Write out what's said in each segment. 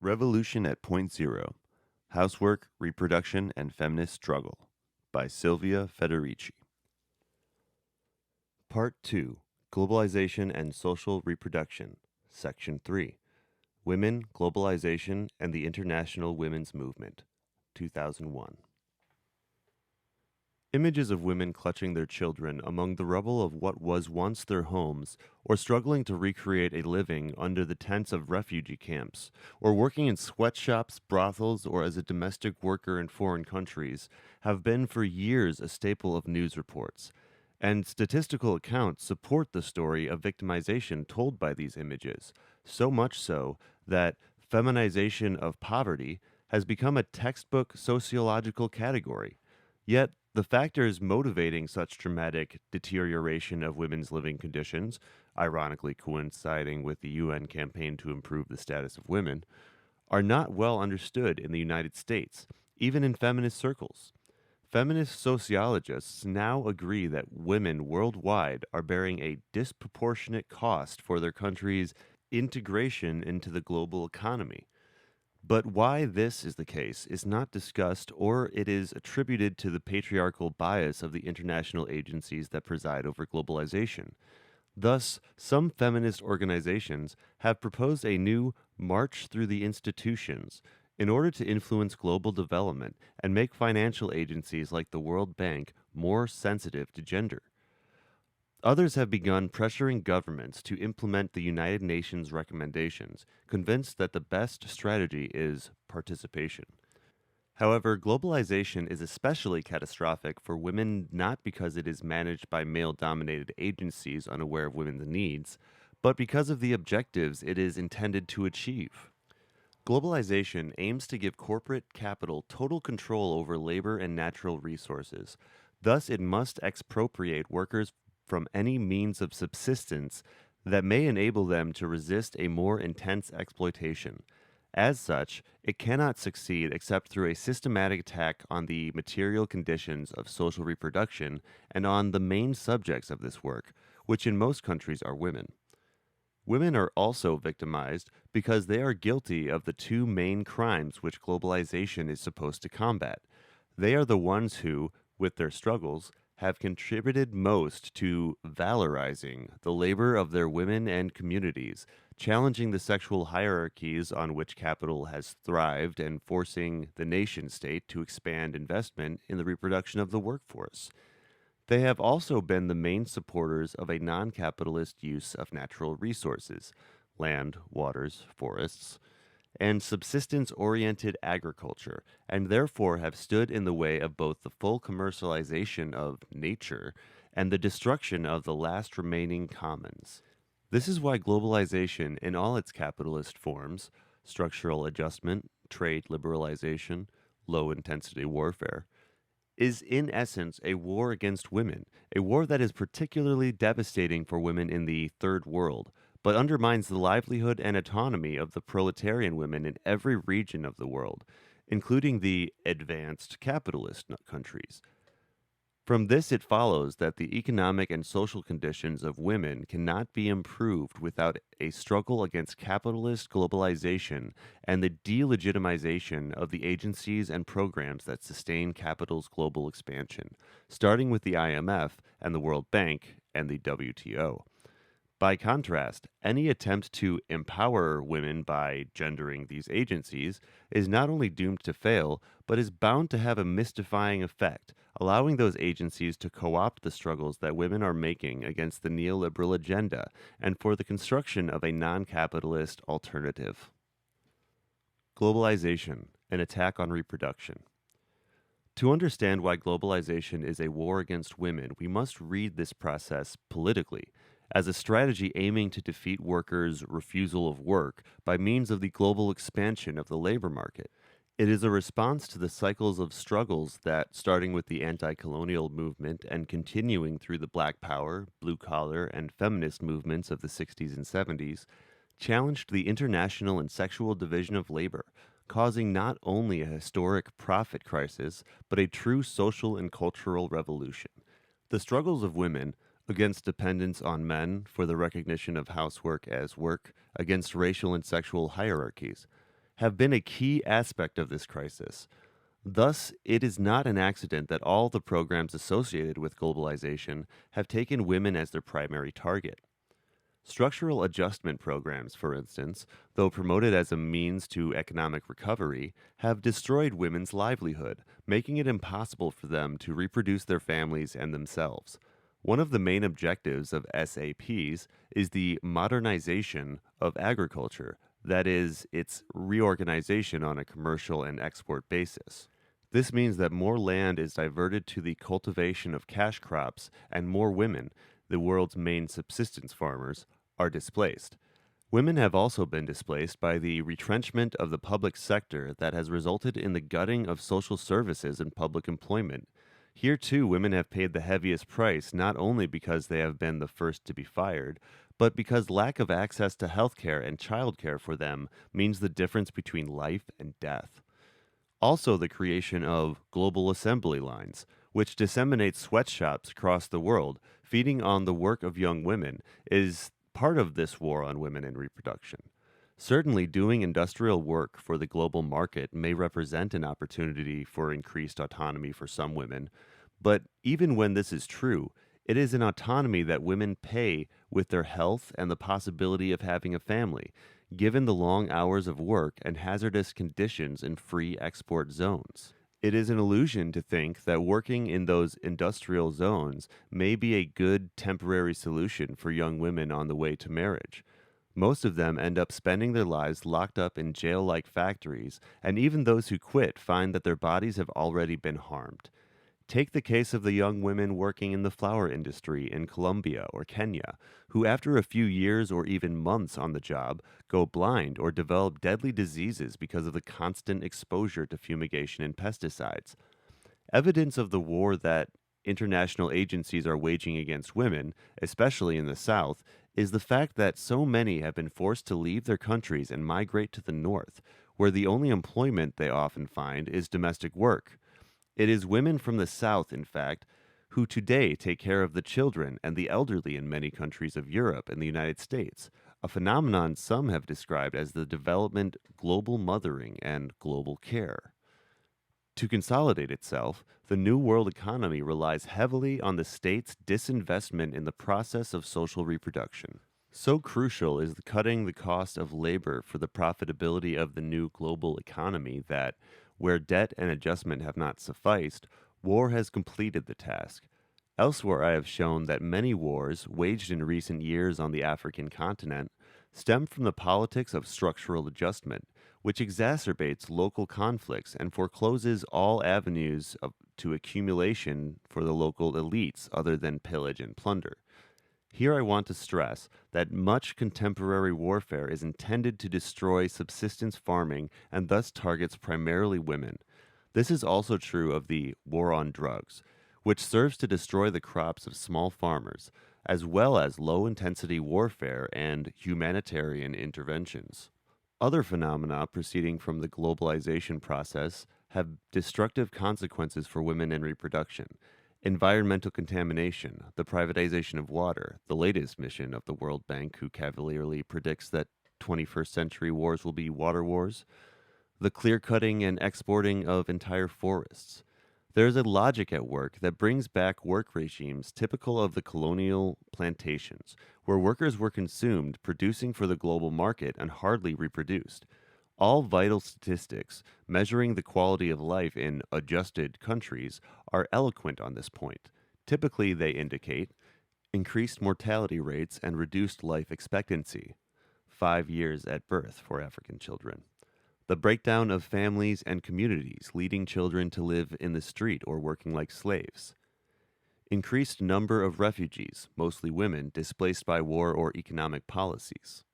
Revolution at Point Zero: Housework, Reproduction, and Feminist Struggle by Silvia Federici. Part 2: Globalization and Social Reproduction, Section 3: Women, Globalization, and the International Women's Movement, 2001. Images of women clutching their children among the rubble of what was once their homes, or struggling to recreate a living under the tents of refugee camps, or working in sweatshops, brothels, or as a domestic worker in foreign countries, have been for years a staple of news reports. And statistical accounts support the story of victimization told by these images, so much so that feminization of poverty has become a textbook sociological category. Yet, the factors motivating such dramatic deterioration of women's living conditions, ironically coinciding with the UN campaign to improve the status of women, are not well understood in the United States, even in feminist circles. Feminist sociologists now agree that women worldwide are bearing a disproportionate cost for their country's integration into the global economy. But why this is the case is not discussed, or it is attributed to the patriarchal bias of the international agencies that preside over globalization. Thus, some feminist organizations have proposed a new march through the institutions in order to influence global development and make financial agencies like the World Bank more sensitive to gender. Others have begun pressuring governments to implement the United Nations recommendations, convinced that the best strategy is participation. However, globalization is especially catastrophic for women not because it is managed by male-dominated agencies unaware of women's needs, but because of the objectives it is intended to achieve. Globalization aims to give corporate capital total control over labor and natural resources. Thus, it must expropriate workers from any means of subsistence that may enable them to resist a more intense exploitation. As such, it cannot succeed except through a systematic attack on the material conditions of social reproduction and on the main subjects of this work, which in most countries are women. Women are also victimized because they are guilty of the two main crimes which globalization is supposed to combat. They are the ones who, with their struggles, have contributed most to valorizing the labor of their women and communities, challenging the sexual hierarchies on which capital has thrived and forcing the nation-state to expand investment in the reproduction of the workforce. They have also been the main supporters of a non-capitalist use of natural resources, land, waters, forests, and subsistence-oriented agriculture, and therefore have stood in the way of both the full commercialization of nature and the destruction of the last remaining commons. This is why globalization in all its capitalist forms, structural adjustment, trade liberalization, low-intensity warfare, is in essence a war against women, a war that is particularly devastating for women in the Third World, but undermines the livelihood and autonomy of the proletarian women in every region of the world, including the advanced capitalist countries. From this it follows that the economic and social conditions of women cannot be improved without a struggle against capitalist globalization and the delegitimization of the agencies and programs that sustain capital's global expansion, starting with the IMF and the World Bank and the WTO. By contrast, any attempt to empower women by gendering these agencies is not only doomed to fail, but is bound to have a mystifying effect, allowing those agencies to co-opt the struggles that women are making against the neoliberal agenda and for the construction of a non-capitalist alternative. Globalization, an attack on reproduction. To understand why globalization is a war against women, we must read this process politically, as a strategy aiming to defeat workers' refusal of work by means of the global expansion of the labor market. It is a response to the cycles of struggles that, starting with the anti-colonial movement and continuing through the Black Power, blue-collar, and feminist movements of the 60s and 70s, challenged the international and sexual division of labor, causing not only a historic profit crisis, but a true social and cultural revolution. The struggles of women against dependence on men for the recognition of housework as work, against racial and sexual hierarchies, have been a key aspect of this crisis. Thus, it is not an accident that all the programs associated with globalization have taken women as their primary target. Structural adjustment programs, for instance, though promoted as a means to economic recovery, have destroyed women's livelihood, making it impossible for them to reproduce their families and themselves. One of the main objectives of SAPs is the modernization of agriculture, that is, its reorganization on a commercial and export basis. This means that more land is diverted to the cultivation of cash crops, and more women, the world's main subsistence farmers, are displaced. Women have also been displaced by the retrenchment of the public sector that has resulted in the gutting of social services and public employment. Here, too, women have paid the heaviest price, not only because they have been the first to be fired, but because lack of access to healthcare and childcare for them means the difference between life and death. Also, the creation of global assembly lines, which disseminate sweatshops across the world, feeding on the work of young women, is part of this war on women and reproduction. Certainly, doing industrial work for the global market may represent an opportunity for increased autonomy for some women, but even when this is true, it is an autonomy that women pay with their health and the possibility of having a family, given the long hours of work and hazardous conditions in free export zones. It is an illusion to think that working in those industrial zones may be a good temporary solution for young women on the way to marriage. Most of them end up spending their lives locked up in jail-like factories, and even those who quit find that their bodies have already been harmed. Take the case of the young women working in the flower industry in Colombia or Kenya, who after a few years or even months on the job go blind or develop deadly diseases because of the constant exposure to fumigation and pesticides. Evidence of the war that international agencies are waging against women, especially in the South, is the fact that so many have been forced to leave their countries and migrate to the North, where the only employment they often find is domestic work. It is women from the South, in fact, who today take care of the children and the elderly in many countries of Europe and the United States, a phenomenon some have described as the development global mothering and global care. To consolidate itself, the New World economy relies heavily on the state's disinvestment in the process of social reproduction. So crucial is cutting the cost of labor for the profitability of the new global economy that, where debt and adjustment have not sufficed, war has completed the task. Elsewhere, I have shown that many wars, waged in recent years on the African continent, stem from the politics of structural adjustment, which exacerbates local conflicts and forecloses all avenues to accumulation for the local elites other than pillage and plunder. Here I want to stress that much contemporary warfare is intended to destroy subsistence farming and thus targets primarily women. This is also true of the war on drugs, which serves to destroy the crops of small farmers, as well as low-intensity warfare and humanitarian interventions. Other phenomena proceeding from the globalization process have destructive consequences for women and reproduction. Environmental contamination, the privatization of water, the latest mission of the World Bank, who cavalierly predicts that 21st century wars will be water wars, the clear-cutting and exporting of entire forests. There is a logic at work that brings back work regimes typical of the colonial plantations, where workers were consumed, producing for the global market and hardly reproduced. All vital statistics measuring the quality of life in adjusted countries are eloquent on this point. Typically, they indicate increased mortality rates and reduced life expectancy, 5 years at birth for African children. The breakdown of families and communities, leading children to live in the street or working like slaves. Increased number of refugees, mostly women, displaced by war or economic policies.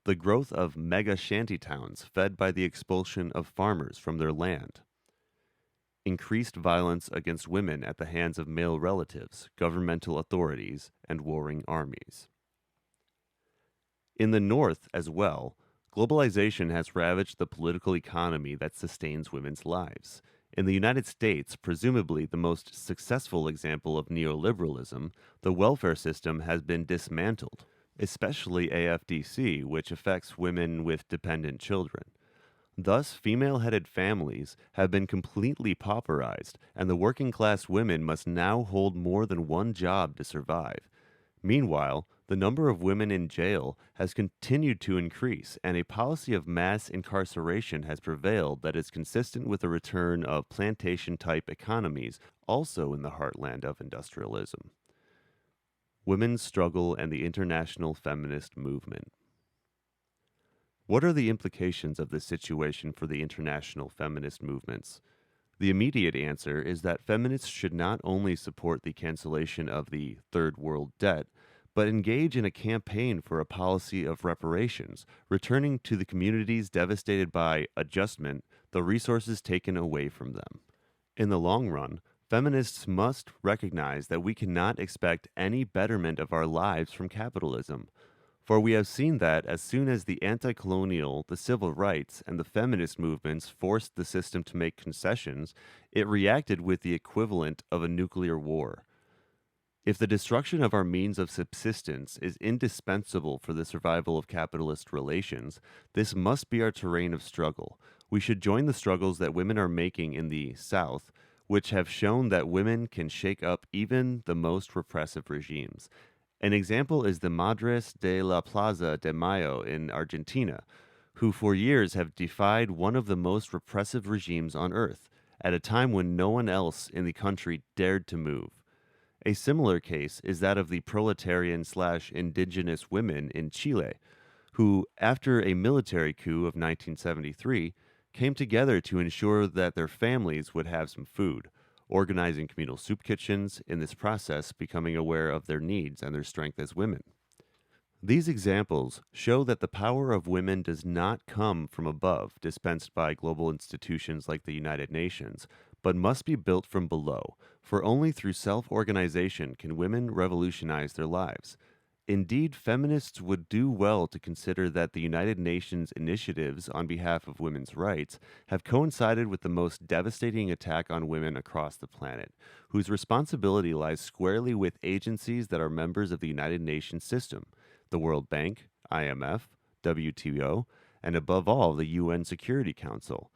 The growth of mega shantytowns fed by the expulsion of farmers from their land. Increased violence against women at the hands of male relatives, governmental authorities, and warring armies. In the North as well, globalization has ravaged the political economy that sustains women's lives. In the United States, presumably the most successful example of neoliberalism, the welfare system has been dismantled, especially AFDC, which affects women with dependent children. Thus, female headed families have been completely pauperized, and the working class women must now hold more than one job to survive. Meanwhile, the number of women in jail has continued to increase, and a policy of mass incarceration has prevailed that is consistent with the return of plantation type economies, also in the heartland of industrialism. Women's struggle and the international feminist movement. What are the implications of this situation for the international feminist movements? The immediate answer is that feminists should not only support the cancellation of the Third World debt, but engage in a campaign for a policy of reparations, returning to the communities devastated by adjustment the resources taken away from them. In the long run, feminists must recognize that we cannot expect any betterment of our lives from capitalism. For we have seen that as soon as the anti-colonial, the civil rights, and the feminist movements forced the system to make concessions, it reacted with the equivalent of a nuclear war. If the destruction of our means of subsistence is indispensable for the survival of capitalist relations, this must be our terrain of struggle. We should join the struggles that women are making in the South, which have shown that women can shake up even the most repressive regimes. An example is the Madres de la Plaza de Mayo in Argentina, who for years have defied one of the most repressive regimes on earth, at a time when no one else in the country dared to move. A similar case is that of the proletarian/indigenous women in Chile, who, after a military coup of 1973, came together to ensure that their families would have some food, organizing communal soup kitchens, in this process becoming aware of their needs and their strength as women. These examples show that the power of women does not come from above, dispensed by global institutions like the United Nations, but must be built from below, for only through self-organization can women revolutionize their lives. Indeed, feminists would do well to consider that the United Nations initiatives on behalf of women's rights have coincided with the most devastating attack on women across the planet, whose responsibility lies squarely with agencies that are members of the United Nations system, the World Bank, IMF, WTO, and above all, the UN Security Council.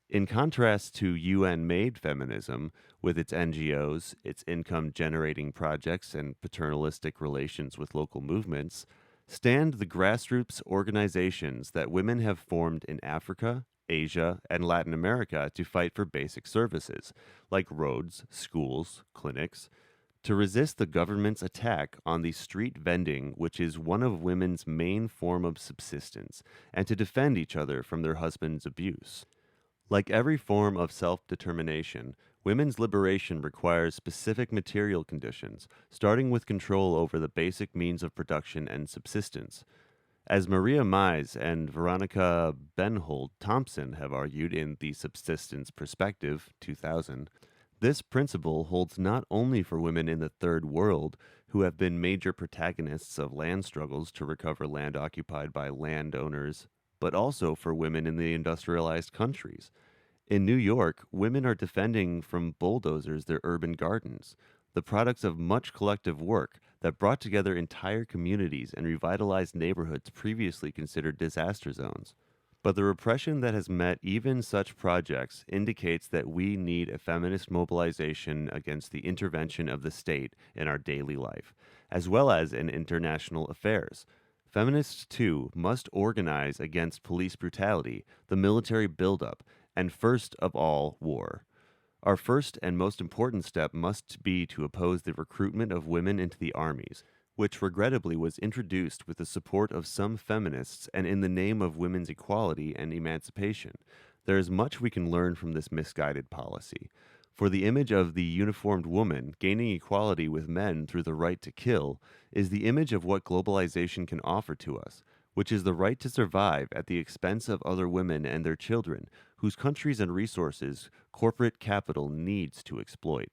In contrast to UN-made feminism, with its NGOs, its income-generating projects, and paternalistic relations with local movements, stand the grassroots organizations that women have formed in Africa, Asia, and Latin America to fight for basic services, like roads, schools, clinics, to resist the government's attack on the street vending, which is one of women's main form of subsistence, and to defend each other from their husband's abuse. Like every form of self-determination, women's liberation requires specific material conditions, starting with control over the basic means of production and subsistence. As Maria Mize and Veronica Benhold Thompson have argued in The Subsistence Perspective, 2000, this principle holds not only for women in the Third World, who have been major protagonists of land struggles to recover land occupied by landowners, but also for women in the industrialized countries. In New York, women are defending from bulldozers their urban gardens, the products of much collective work that brought together entire communities and revitalized neighborhoods previously considered disaster zones. But the repression that has met even such projects indicates that we need a feminist mobilization against the intervention of the state in our daily life, as well as in international affairs. Feminists, too, must organize against police brutality, the military buildup, and first of all, war. Our first and most important step must be to oppose the recruitment of women into the armies, which regrettably was introduced with the support of some feminists and in the name of women's equality and emancipation. There is much we can learn from this misguided policy. For the image of the uniformed woman gaining equality with men through the right to kill is the image of what globalization can offer to us, which is the right to survive at the expense of other women and their children, whose countries and resources corporate capital needs to exploit.